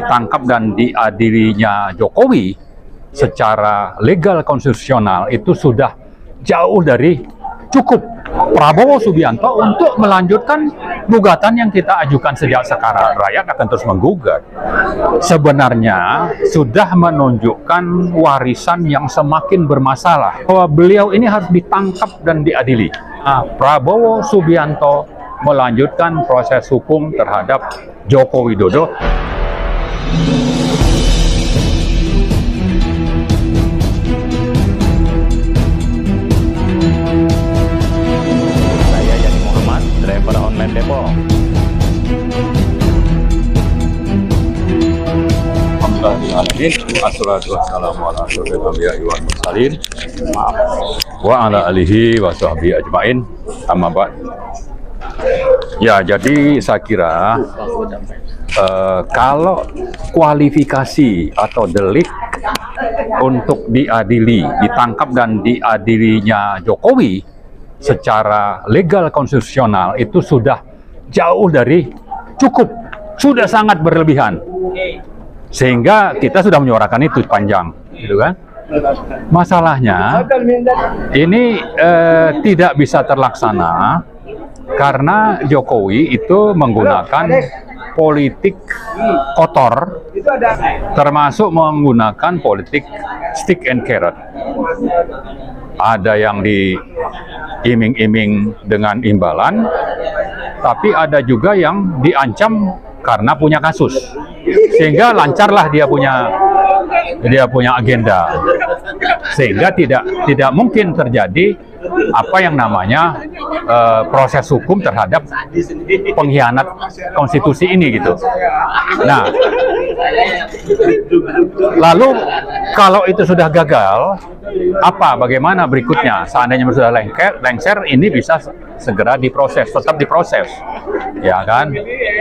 ditangkap dan diadilinya Jokowi secara legal konstitusional itu sudah jauh dari cukup Prabowo Subianto untuk melanjutkan gugatan yang kita ajukan sejak sekarang. Rakyat akan terus menggugat. Sebenarnya sudah menunjukkan warisan yang semakin bermasalah, bahwa beliau ini harus ditangkap dan diadili. Prabowo Subianto melanjutkan proses hukum terhadap Joko Widodo. Driver online Depok. Assalatu wassalamu ala asyrofil anbiya'i wal mursalin wa ala alihi wa sahbihi ajmain. Amma ba'd. Ya, jadi saya kira kalau kualifikasi atau delik untuk diadili, ditangkap dan diadilinya Jokowi secara legal konstitusional itu sudah jauh dari cukup, sudah sangat berlebihan, sehingga kita sudah menyuarakan itu panjang, gitu kan? Masalahnya ini tidak bisa terlaksana karena Jokowi itu menggunakan politik kotor, termasuk menggunakan politik stick and carrot. Ada yang diiming-iming dengan imbalan, tapi ada juga yang diancam karena punya kasus, sehingga lancarlah dia punya agenda, sehingga tidak mungkin terjadi apa yang namanya proses hukum terhadap pengkhianat konstitusi ini, gitu. Nah, lalu kalau itu sudah gagal, bagaimana berikutnya? Seandainya sudah lengser, ini bisa segera diproses, tetap diproses, ya kan?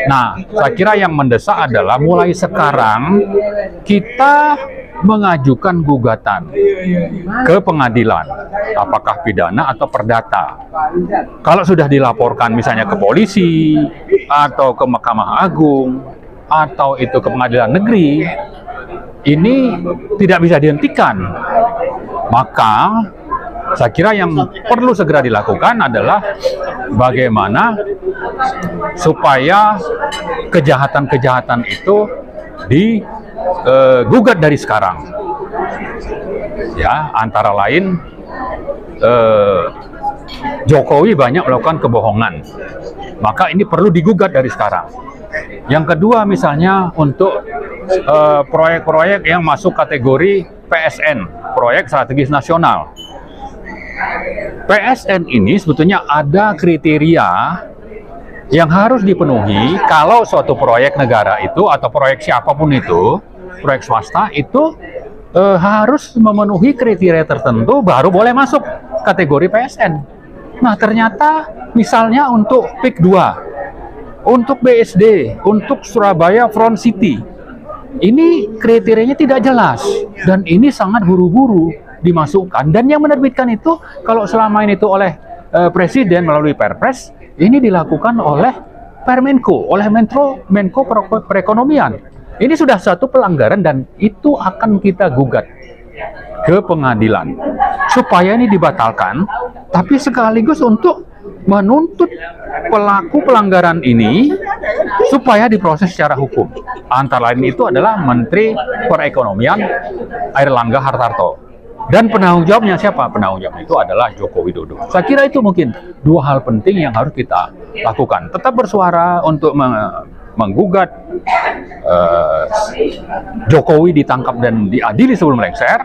Nah, saya kira yang mendesak adalah mulai sekarang kita mengajukan gugatan ke pengadilan, apakah pidana atau perdata. Kalau sudah dilaporkan misalnya ke polisi, atau ke Mahkamah Agung, atau itu ke pengadilan negeri, ini tidak bisa dihentikan. Maka saya kira yang perlu segera dilakukan adalah bagaimana supaya kejahatan-kejahatan itu digugat dari sekarang. Ya, antara lain Jokowi banyak melakukan kebohongan, maka ini perlu digugat dari sekarang. Yang kedua, misalnya untuk proyek-proyek yang masuk kategori PSN, proyek strategis nasional. PSN ini sebetulnya ada kriteria yang harus dipenuhi kalau suatu proyek negara itu, atau proyek siapapun itu, proyek swasta itu harus memenuhi kriteria tertentu baru boleh masuk kategori PSN. Nah, ternyata misalnya untuk PIK 2, untuk BSD, untuk Surabaya Front City, ini kriterianya tidak jelas dan ini sangat buru-buru dimasukkan. Dan yang menerbitkan itu, kalau selama ini itu oleh Presiden melalui Perpres, ini dilakukan oleh Permenko, oleh Menko Perekonomian. Ini sudah satu pelanggaran dan itu akan kita gugat ke pengadilan supaya ini dibatalkan, tapi sekaligus untuk menuntut pelaku pelanggaran ini supaya diproses secara hukum. Antara lain itu adalah Menteri Perekonomian Airlangga Hartarto. Dan penanggung jawabnya siapa? Penanggung jawab itu adalah Joko Widodo. Saya kira itu mungkin dua hal penting yang harus kita lakukan. Tetap bersuara untuk menggugat Jokowi ditangkap dan diadili sebelum lengser.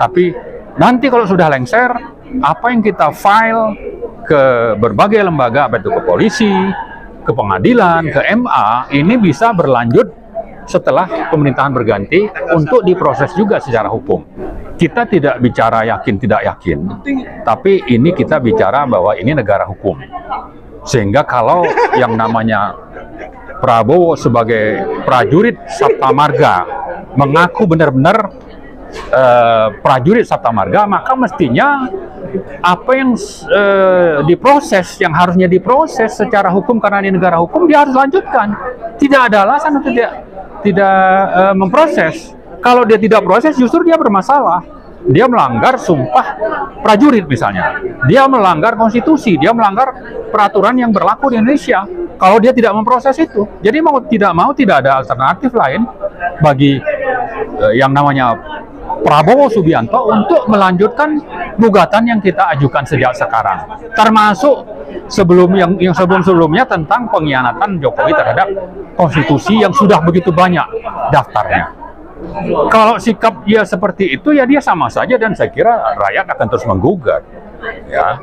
Tapi nanti kalau sudah lengser, apa yang kita file ke berbagai lembaga, apa itu ke polisi, ke pengadilan, ke MA, ini bisa berlanjut setelah pemerintahan berganti untuk diproses juga secara hukum. Kita tidak bicara yakin tidak yakin, tapi ini kita bicara bahwa ini negara hukum. Sehingga kalau yang namanya Prabowo sebagai prajurit Sabta Marga mengaku benar-benar prajurit Sabta Marga, maka mestinya apa yang diproses, yang harusnya diproses secara hukum karena ini negara hukum, dia harus lanjutkan. Tidak ada alasan untuk memproses. Kalau dia tidak proses, justru dia bermasalah. Dia melanggar sumpah prajurit misalnya. Dia melanggar konstitusi, dia melanggar peraturan yang berlaku di Indonesia. Kalau dia tidak memproses itu. Jadi mau tidak ada alternatif lain bagi yang namanya Prabowo Subianto untuk melanjutkan gugatan yang kita ajukan sejak sekarang. Termasuk sebelumnya tentang pengkhianatan Jokowi terhadap konstitusi yang sudah begitu banyak daftarnya. Kalau sikap dia seperti itu, ya dia sama saja, dan saya kira rakyat akan terus menggugat. Ya,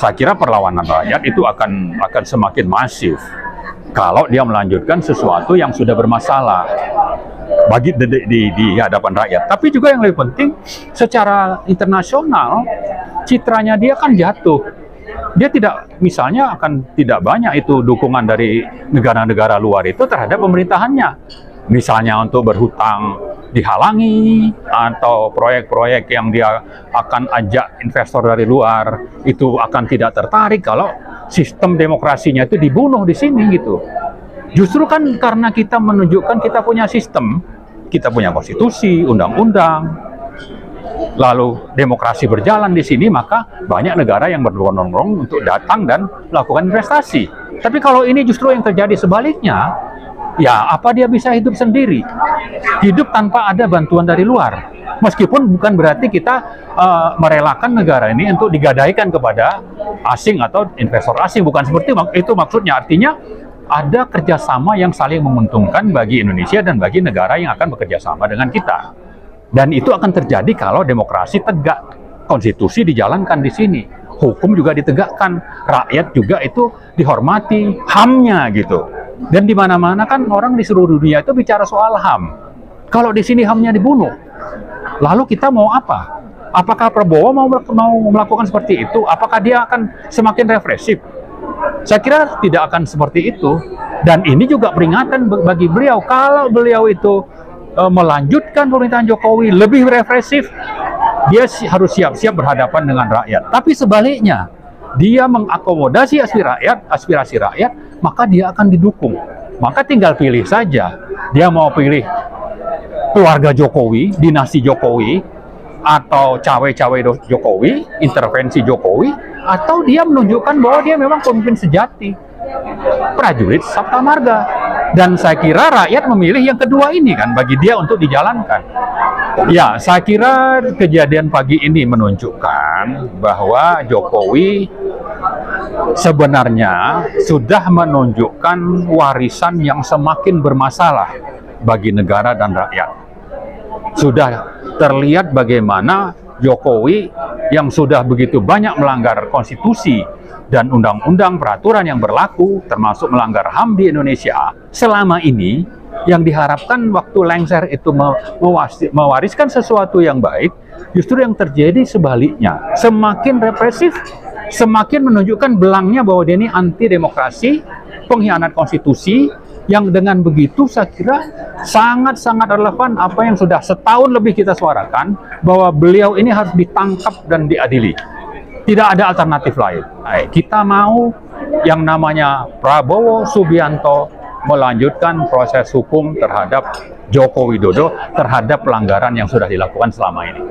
saya kira perlawanan rakyat itu akan semakin masif kalau dia melanjutkan sesuatu yang sudah bermasalah bagi di hadapan rakyat. Tapi juga yang lebih penting, secara internasional citranya dia kan jatuh. Dia misalnya akan tidak banyak itu dukungan dari negara-negara luar itu terhadap pemerintahannya. Misalnya untuk berhutang dihalangi, atau proyek-proyek yang dia akan ajak investor dari luar itu akan tidak tertarik kalau sistem demokrasinya itu dibunuh di sini gitu. Justru kan karena kita menunjukkan kita punya sistem, kita punya konstitusi, undang-undang, lalu demokrasi berjalan di sini, maka banyak negara yang berbondong-bondong untuk datang dan melakukan investasi. Tapi kalau ini justru yang terjadi sebaliknya, ya apa dia bisa hidup sendiri? Hidup tanpa ada bantuan dari luar. Meskipun bukan berarti kita merelakan negara ini untuk digadaikan kepada asing atau investor asing. Bukan seperti itu maksudnya. Artinya ada kerjasama yang saling menguntungkan bagi Indonesia dan bagi negara yang akan bekerja sama dengan kita. Dan itu akan terjadi kalau demokrasi tegak, konstitusi dijalankan di sini, hukum juga ditegakkan, rakyat juga itu dihormati, HAM-nya gitu. Dan di mana-mana kan orang di seluruh dunia itu bicara soal HAM. Kalau di sini HAM-nya dibunuh, lalu kita mau apa? Apakah Prabowo mau melakukan seperti itu? Apakah dia akan semakin represif? Saya kira tidak akan seperti itu. Dan ini juga peringatan bagi beliau. Kalau beliau itu melanjutkan pemerintahan Jokowi lebih represif, dia harus siap-siap berhadapan dengan rakyat. Tapi sebaliknya, dia mengakomodasi aspirasi rakyat, maka dia akan didukung. Maka tinggal pilih saja. Dia mau pilih keluarga Jokowi, dinasti Jokowi, atau cawe-cawe Jokowi, intervensi Jokowi, atau dia menunjukkan bahwa dia memang pemimpin sejati, prajurit Sabta Marga. Dan saya kira rakyat memilih yang kedua ini kan, bagi dia untuk dijalankan. Ya, saya kira kejadian pagi ini menunjukkan bahwa Jokowi sebenarnya sudah menunjukkan warisan yang semakin bermasalah bagi negara dan rakyat. Sudah terlihat bagaimana Jokowi yang sudah begitu banyak melanggar konstitusi dan undang-undang peraturan yang berlaku, termasuk melanggar HAM di Indonesia selama ini, yang diharapkan waktu lengser itu mewariskan sesuatu yang baik, justru yang terjadi sebaliknya. Semakin represif, semakin menunjukkan belangnya bahwa dia ini anti demokrasi, pengkhianat konstitusi, yang dengan begitu saya kira sangat-sangat relevan apa yang sudah setahun lebih kita suarakan, bahwa beliau ini harus ditangkap dan diadili. Tidak ada alternatif lain. Kita mau yang namanya Prabowo Subianto melanjutkan proses hukum terhadap Joko Widodo terhadap pelanggaran yang sudah dilakukan selama ini.